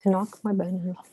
knock my banner off.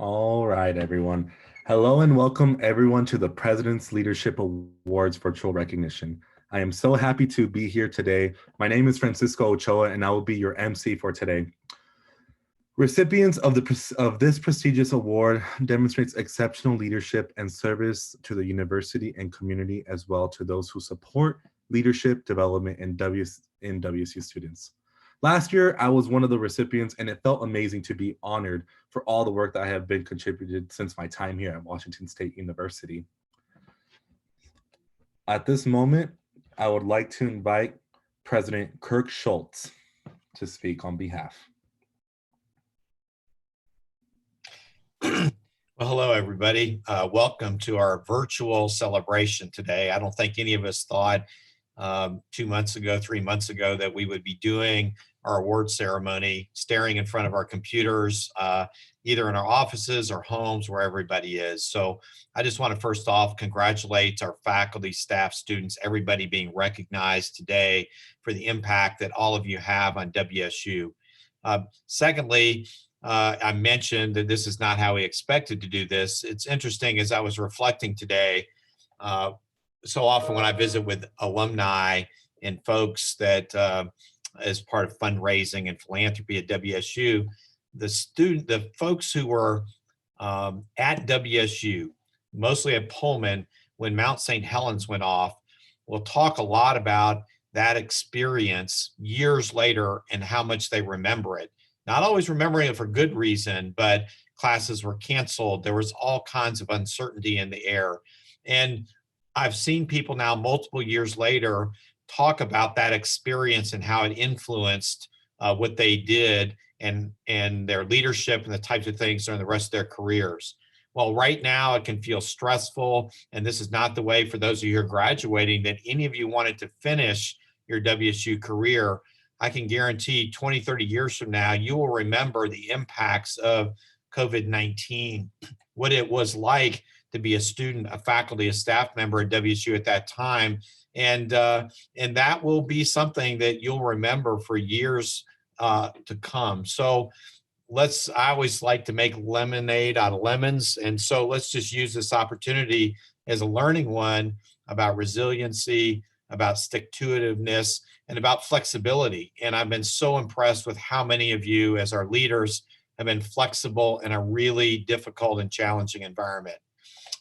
All right, everyone. Hello and welcome everyone to the President's Leadership Awards virtual recognition. I am so happy to be here today. My name is Francisco Ochoa and I will be your MC for today. Recipients of this prestigious award demonstrates exceptional leadership and service to the university and community, as well to those who support leadership development in WSU students. Last year, I was one of the recipients and it felt amazing to be honored for all the work that I have been contributed since my time here at Washington State University. At this moment, I would like to invite President Kirk Schultz to speak on behalf. Well, hello, everybody. Welcome to our virtual celebration today. I don't think any of us thought 2 months ago, 3 months ago, that we would be doing our award ceremony, staring in front of our computers, either in our offices or homes, where everybody is. So I just want to first off congratulate our faculty, staff, students, everybody being recognized today for the impact that all of you have on WSU. Secondly, I mentioned that this is not how we expected to do this. It's interesting, as I was reflecting today, so often when I visit with alumni and folks that as part of fundraising and philanthropy at WSU, the folks who were at WSU, mostly at Pullman, when Mount St. Helens went off, will talk a lot about that experience years later and how much they remember it. Not always remembering it for good reason, but classes were canceled. There was all kinds of uncertainty in the air. And I've seen people now multiple years later talk about that experience and how it influenced what they did and their leadership and the types of things during the rest of their careers. Well, right now it can feel stressful, and this is not the way for those of you who are graduating that any of you wanted to finish your WSU career. I can guarantee 20, 30 years from now, you will remember the impacts of COVID-19, what it was like to be a student, a faculty, a staff member at WSU at that time. And that will be something that you'll remember for years to come. So I always like to make lemonade out of lemons. And so let's just use this opportunity as a learning one about resiliency, about stick-to-itiveness, and about flexibility. And I've been so impressed with how many of you as our leaders have been flexible in a really difficult and challenging environment.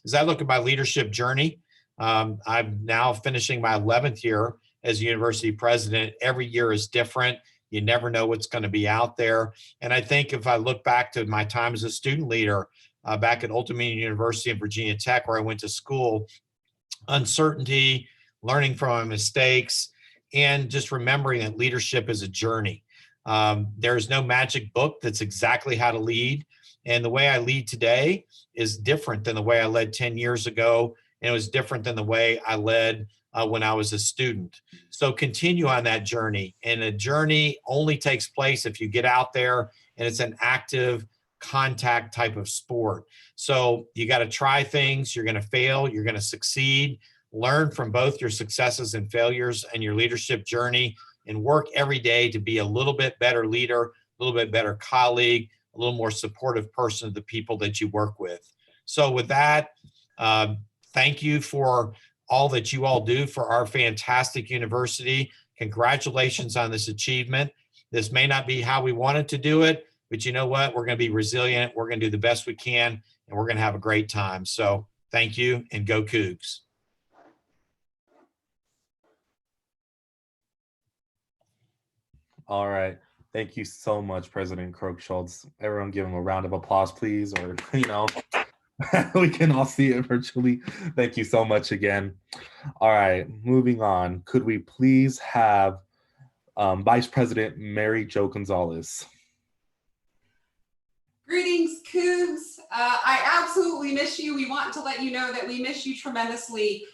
As I look at my leadership journey, I'm now finishing my 11th year as university president. Every year is different. You never know what's going to be out there. And I think if I look back to my time as a student leader back at Old Dominion University and Virginia Tech, where I went to school, uncertainty, learning from my mistakes, and just remembering that leadership is a journey. There's no magic book that's exactly how to lead. And the way I lead today is different than the way I led 10 years ago. And it was different than the way I led when I was a student. So continue on that journey. And a journey only takes place if you get out there, and it's an active contact type of sport. So you got to try things. You're going to fail. You're going to succeed. Learn from both your successes and failures and your leadership journey, and work every day to be a little bit better leader, a little bit better colleague, a little more supportive person of the people that you work with. So with that, thank you for all that you all do for our fantastic university. Congratulations on this achievement. This may not be how we wanted to do it, but you know what? We're going to be resilient. We're going to do the best we can, and we're going to have a great time. So thank you, and go Cougs. All right. Thank you so much, President Krogschultz. Everyone give him a round of applause, please, or, we can all see it virtually. Thank you so much again. All right, moving on. Could we please have Vice President Mary Jo Gonzalez? Greetings, Cougs. I absolutely miss you. We want to let you know that we miss you tremendously.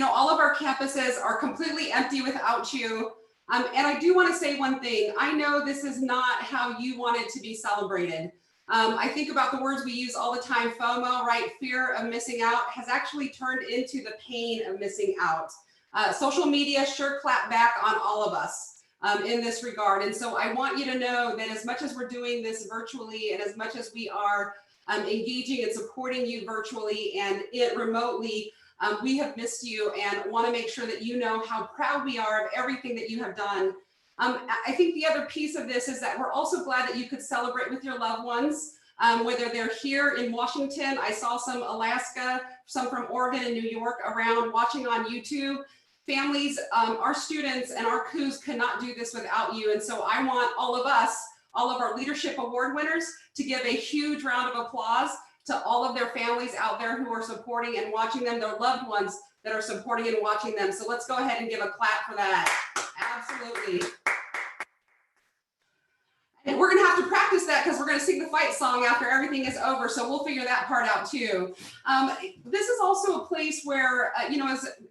All of our campuses are completely empty without you. And I do want to say one thing. I know this is not how you want it to be celebrated. I think about the words we use all the time, FOMO, right? Fear of missing out has actually turned into the pain of missing out. Social media sure clapped back on all of us in this regard. And so I want you to know that as much as we're doing this virtually, and as much as we are engaging and supporting you virtually and remotely, we have missed you and want to make sure that you know how proud we are of everything that you have done. I think the other piece of this is that we're also glad that you could celebrate with your loved ones, whether they're here in Washington. I saw some Alaska, some from Oregon and New York around watching on YouTube. Families, our students and our Cougs cannot do this without you. And so I want all of us, all of our leadership award winners, to give a huge round of applause to all of their families out there who are supporting and watching them, their loved ones that are supporting and watching them. So let's go ahead and give a clap for that. Absolutely. And we're gonna have to practice that because we're gonna sing the fight song after everything is over. So we'll figure that part out too. This is also a place where,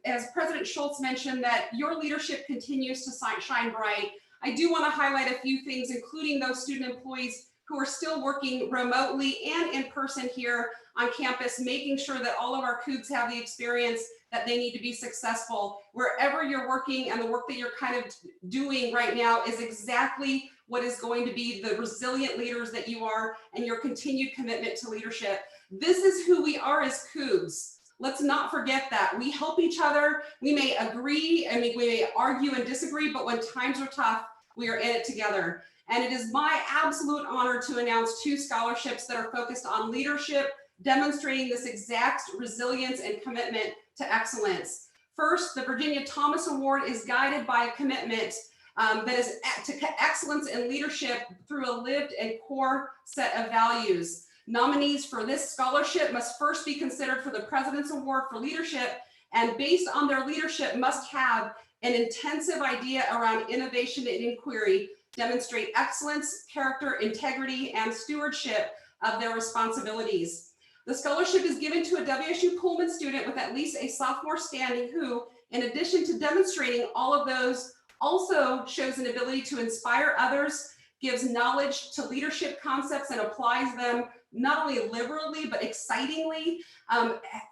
as President Schultz mentioned, that your leadership continues to shine bright. I do wanna highlight a few things, including those student employees who are still working remotely and in person here on campus, making sure that all of our Cougs have the experience that they need to be successful. Wherever you're working, and the work that you're kind of doing right now is exactly what is going to be the resilient leaders that you are, and your continued commitment to leadership. This is who we are as Cougs. Let's not forget that. We help each other. We may agree, and we may argue and disagree, but when times are tough, we are in it together. And it is my absolute honor to announce 2 scholarships that are focused on leadership, demonstrating this exact resilience and commitment to excellence. First, the Virginia Thomas Award is guided by a commitment that is to excellence in leadership through a lived and core set of values. Nominees for this scholarship must first be considered for the President's Award for Leadership, and based on their leadership must have an intensive idea around innovation and inquiry, demonstrate excellence, character, integrity, and stewardship of their responsibilities. The scholarship is given to a WSU Pullman student with at least a sophomore standing who, in addition to demonstrating all of those, also shows an ability to inspire others, gives knowledge to leadership concepts and applies them not only liberally, but excitingly,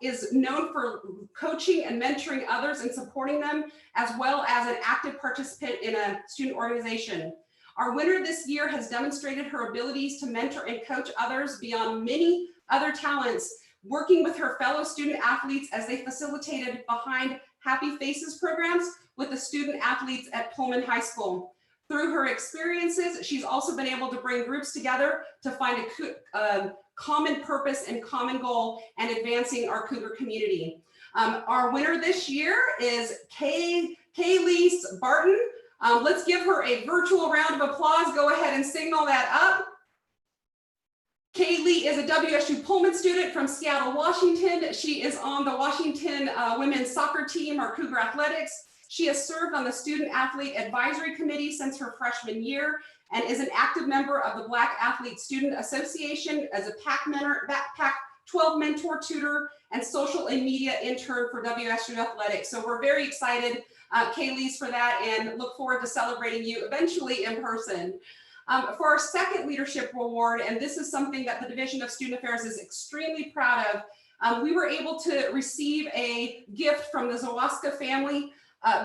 is known for coaching and mentoring others and supporting them, as well as an active participant in a student organization. Our winner this year has demonstrated her abilities to mentor and coach others beyond many other talents, working with her fellow student athletes as they facilitated Behind Happy Faces programs with the student athletes at Pullman High School. Through her experiences, she's also been able to bring groups together to find a common purpose and common goal and advancing our Cougar community. Our winner this year is Kayleese Barton. Let's give her a virtual round of applause. Go ahead and signal that up. Kaylee is a WSU Pullman student from Seattle, Washington. She is on the Washington women's soccer team, or Cougar Athletics. She has served on the Student Athlete Advisory Committee since her freshman year and is an active member of the Black Athlete Student Association as a Pac-12 mentor, tutor, and social and media intern for WSU Athletics. So we're very excited, Kayleese, for that, and look forward to celebrating you eventually in person. For our second leadership award, and this is something that the Division of Student Affairs is extremely proud of, we were able to receive a gift from the Zwaschka family.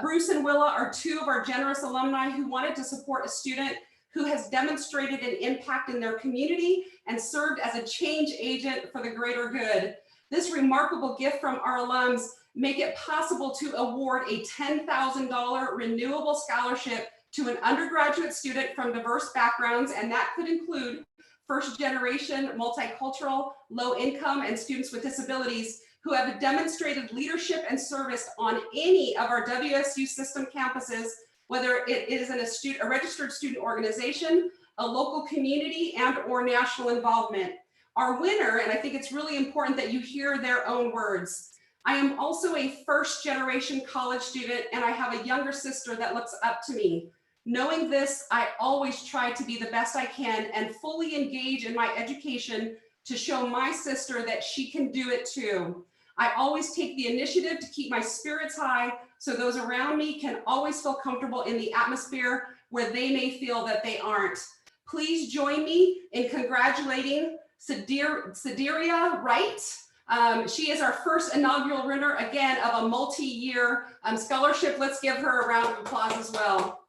Bruce and Willa are two of our generous alumni who wanted to support a student who has demonstrated an impact in their community and served as a change agent for the greater good. This remarkable gift from our alums make it possible to award a $10,000 renewable scholarship to an undergraduate student from diverse backgrounds, and that could include first generation, multicultural, low income, and students with disabilities who have demonstrated leadership and service on any of our WSU system campuses, whether it is in a registered student organization, a local community, and or national involvement. Our winner, and I think it's really important that you hear their own words. I am also a first generation college student, and I have a younger sister that looks up to me. Knowing this, I always try to be the best I can and fully engage in my education to show my sister that she can do it too. I always take the initiative to keep my spirits high so those around me can always feel comfortable in the atmosphere where they may feel that they aren't. Please join me in congratulating Sideria Wright. She is our first inaugural winner, again, of a multi-year scholarship. Let's give her a round of applause as well.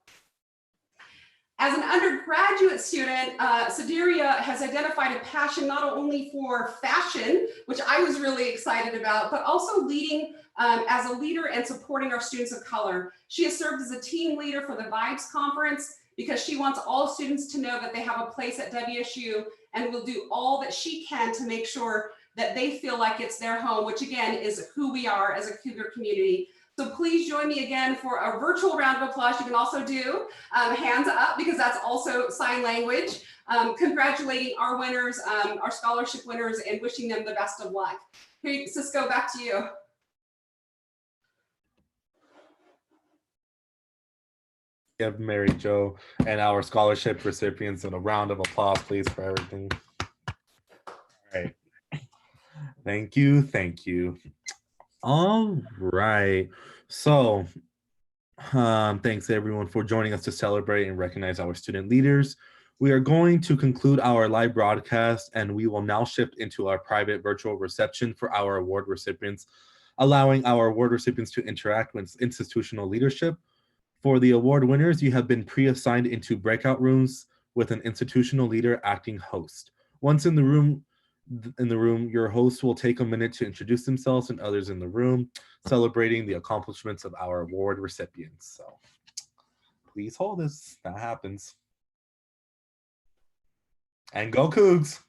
As an undergraduate student, Sideria has identified a passion not only for fashion, which I was really excited about, but also leading as a leader and supporting our students of color. She has served as a team leader for the Vibes Conference because she wants all students to know that they have a place at WSU and will do all that she can to make sure that they feel like it's their home, which again is who we are as a Cougar community. So please join me again for a virtual round of applause. You can also do hands up because that's also sign language. Congratulating our winners, our scholarship winners, and wishing them the best of luck. Here, Cisco, back to you. Give Mary Jo and our scholarship recipients a round of applause, please, for everything. All right. Thank you. Thank you. All right. So thanks everyone for joining us to celebrate and recognize our student leaders. We are going to conclude our live broadcast and we will now shift into our private virtual reception for our award recipients, allowing our award recipients to interact with institutional leadership. For the award winners, you have been pre-assigned into breakout rooms with an institutional leader acting host. Once in the room, your host will take a minute to introduce themselves and others in the room, celebrating the accomplishments of our award recipients. So please hold as that happens. And go Cougs!